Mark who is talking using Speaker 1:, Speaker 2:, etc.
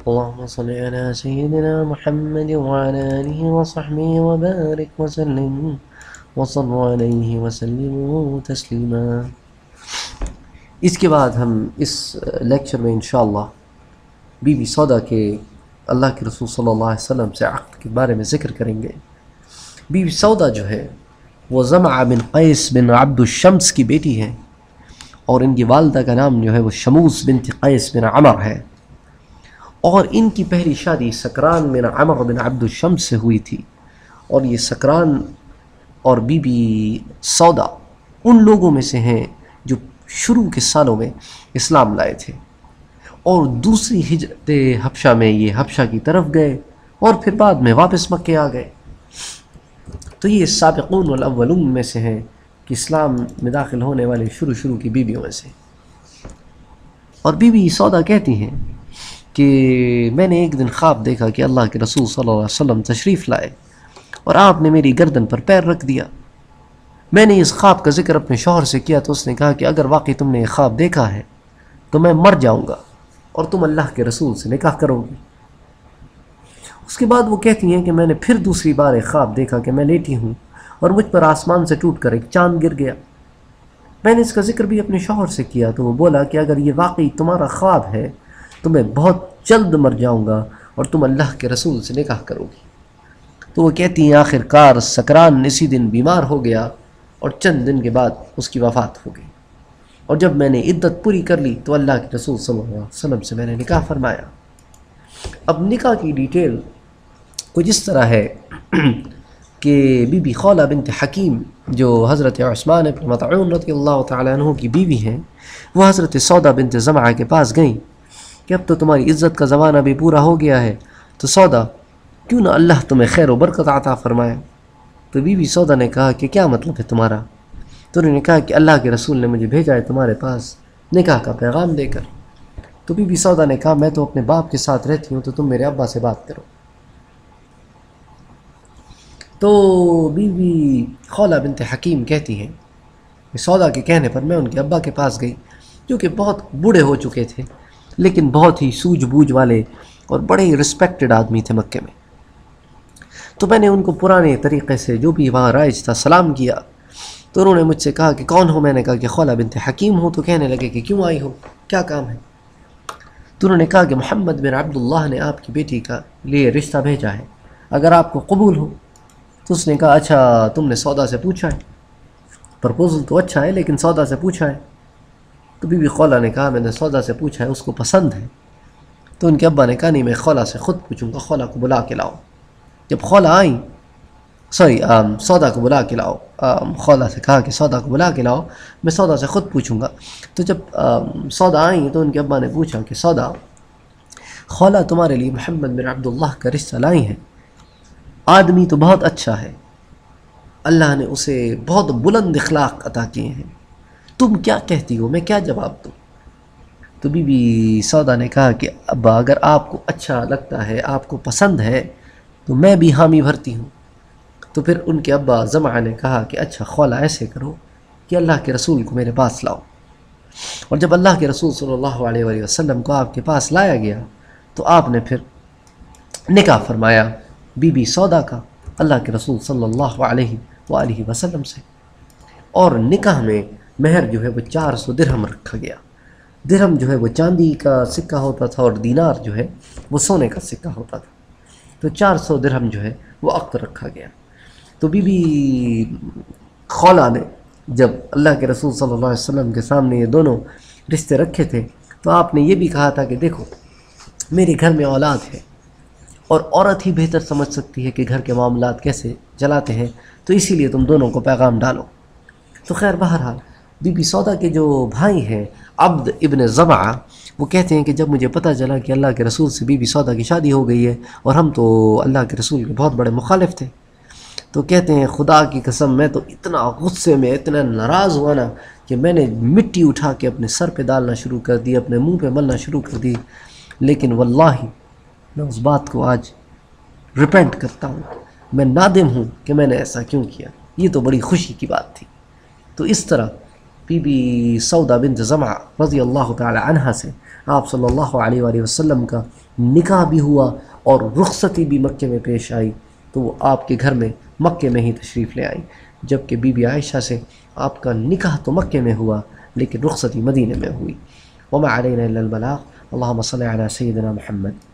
Speaker 1: اللهم صل على سيدنا محمد وعلى آله وصحبه وبارك وسلم وصلوا علیہ وسلموا تسلیما۔ اس کے بعد ہم اس لیکچر میں انشاءاللہ بی بی سودا کے اللہ کے رسول صلی اللہ علیہ وسلم سے عقد کے بارے میں ذکر کریں گے۔ بی بی سودا جو ہے وہ زمعہ بن قیس بن عبد الشمس کی بیٹی ہے، اور ان کی والدہ کا نام جو ہے وہ شموس بنت قیس بن عمر ہے، اور ان کی پہلی شادی سکران بن عمر بن عبد الشمس سے ہوئی تھی، اور یہ سکران اور بی بی سودا ان لوگوں میں سے ہیں جو شروع کے سالوں میں اسلام لائے تھے، اور دوسری ہجرت حبشہ میں یہ حبشہ کی طرف گئے اور پھر بعد میں واپس مکے آ گئے۔ تو یہ سابقون والاولون میں سے ہیں کہ اسلام میں داخل ہونے والے شروع کی بیویوں میں سے۔ اور بی بی سودا کہتی ہیں کہ میں نے ایک دن خواب دیکھا کہ اللہ کے رسول صلی اللہ علیہ وسلم تشریف لائے اور آپ نے میری گردن پر پیر رکھ دیا۔ میں نے اس خواب کا ذکر اپنے شوہر سے کیا تو اس نے کہا کہ اگر واقعی تم نے یہ خواب دیکھا ہے تو میں مر جاؤں گا اور تم اللہ کے رسول سے نکاح کرو گی۔ اس کے بعد وہ کہتی ہیں کہ میں نے پھر دوسری بار ایک خواب دیکھا کہ میں لیٹی ہوں اور مجھ پر آسمان سے ٹوٹ کر ایک چاند گر گیا۔ میں نے اس کا ذکر بھی اپنے شوہر سے کیا تو وہ بولا کہ اگر یہ واقعی تمہارا خواب ہے تو میں بہت جلد مر جاؤں گا اور تم اللہ کے رسول سے نکاح کرو گی۔ تو وہ کہتی ہیں آخر کار سکران اسی دن بیمار ہو گیا اور چند دن کے بعد اس کی وفات ہو گئی، اور جب میں نے عدت پوری کر لی تو اللہ کے رسول صلی اللہ علیہ وسلم سے میں نے نکاح فرمایا۔ اب نکاح کی ڈیٹیل کچھ اس طرح ہے کہ بی بی خولہ بنت حکیم جو حضرت عثمان بن مطعون رضی اللہ تعالیٰ عنہ کی بیوی ہیں، وہ حضرت سودا بنت زمعہ کے پاس گئیں کہ اب تو تمہاری عزت کا زمانہ بھی پورا ہو گیا ہے، تو سودا کیوں نہ اللہ تمہیں خیر و برکت عطا فرمائے۔ تو بی بی سودا نے کہا کہ کیا مطلب ہے تمہارا؟ تو انہوں نے کہا کہ اللہ کے رسول نے مجھے بھیجا ہے تمہارے پاس نکاح کا پیغام دے کر۔ تو بی بی سودا نے کہا میں تو اپنے باپ کے ساتھ رہتی ہوں، تو تم میرے ابا سے بات کرو۔ تو بی بی خولہ بنت حکیم کہتی ہیں کہ سودا کے کہنے پر میں ان کے ابا کے پاس گئی، جو کہ بہت بوڑھے ہو چکے تھے لیکن بہت ہی سوجھ بوجھ والے اور بڑے ہی رسپیکٹڈ آدمی تھے مکے میں۔ تو میں نے ان کو پرانے طریقے سے جو بھی وہاں رائج تھا سلام کیا، تو انہوں نے مجھ سے کہا کہ کون ہو؟ میں نے کہا کہ خولہ بنت حکیم ہو۔ تو کہنے لگے کہ کیوں آئی ہو، کیا کام ہے؟ تو انہوں نے کہا کہ محمد بن عبداللہ نے آپ کی بیٹی کا لیے رشتہ بھیجا ہے، اگر آپ کو قبول ہو۔ تو اس نے کہا اچھا تم نے سودا سے پوچھا ہے، پرپوزل تو اچھا ہے لیکن سودا سے پوچھا ہے۔ تو بی بی خولہ نے کہا میں نے سودا سے پوچھا ہے، اس کو پسند ہے۔ تو ان کے ابا نے کہا نہیں میں خولہ سے خود پوچھوں گا، خولہ کو بلا کے لاؤ۔ جب خولہ آئیں سودا کو بلا کے لاؤ، خولہ سے کہا کہ سودا کو بلا کے لاؤ، میں سودا سے خود پوچھوں گا۔ تو جب سودا آئیں تو ان کے ابا نے پوچھا کہ سودا خولہ تمہارے لیے محمد بن عبداللہ کا رشتہ لائی ہیں، آدمی تو بہت اچھا ہے، اللہ نے اسے بہت بلند اخلاق عطا کیے ہیں، تم کیا کہتی ہو، میں کیا جواب دوں؟ تو بی بی سودا نے کہا کہ ابا اگر آپ کو اچھا لگتا ہے، آپ کو پسند ہے تو میں بھی حامی بھرتی ہوں۔ تو پھر ان کے ابا زمعہ نے کہا کہ اچھا خولہ ایسے کرو کہ اللہ کے رسول کو میرے پاس لاؤ۔ اور جب اللہ کے رسول صلی اللہ علیہ وآلہ وسلم کو آپ کے پاس لایا گیا تو آپ نے پھر نکاح فرمایا بی بی سودا کا اللہ کے رسول صلی اللہ علیہ وآلہ وسلم سے۔ اور نکاح میں مہر جو ہے وہ 400 درہم رکھا گیا۔ درہم جو ہے وہ چاندی کا سکہ ہوتا تھا اور دینار جو ہے وہ سونے کا سکہ ہوتا تھا، تو 400 درہم جو ہے وہ عقد رکھا گیا۔ تو بی بی خولہ نے جب اللہ کے رسول صلی اللہ علیہ وسلم کے سامنے یہ دونوں رشتے رکھے تھے تو آپ نے یہ بھی کہا تھا کہ دیکھو میرے گھر میں اولاد ہے اور عورت ہی بہتر سمجھ سکتی ہے کہ گھر کے معاملات کیسے چلاتے ہیں، تو اسی لیے تم دونوں کو پیغام ڈالو۔ تو خیر بہرحال بی بی سودا کے جو بھائی ہیں عبد ابن زمعہ، وہ کہتے ہیں کہ جب مجھے پتہ چلا کہ اللہ کے رسول سے بی بی سودا کی شادی ہو گئی ہے اور ہم تو اللہ کے رسول کے بہت بڑے مخالف تھے، تو کہتے ہیں خدا کی قسم میں تو اتنا غصے میں اتنا ناراض ہوا نا کہ میں نے مٹی اٹھا کے اپنے سر پہ ڈالنا شروع کر دی، اپنے منہ پہ ملنا شروع کر دی، لیکن واللہ میں اس بات کو آج ریپینٹ کرتا ہوں، میں نادم ہوں کہ میں نے ایسا کیوں کیا، یہ تو بڑی خوشی کی بات تھی۔ تو اس طرح بی بی سودا بنت زمعہ رضی اللہ تعالی عنہا سے آپ صلی اللہ علیہ وآلہ وسلم کا نکاح بھی ہوا اور رخصتی بھی مکے میں پیش آئی تو وہ آپ کے گھر میں مکے میں ہی تشریف لے آئی، جبکہ بی بی عائشہ سے آپ کا نکاح تو مکے میں ہوا لیکن رخصتی مدینے میں ہوئی۔ وما علینا الا البلاغ۔ اللہم صلی علی سیدنا محمد۔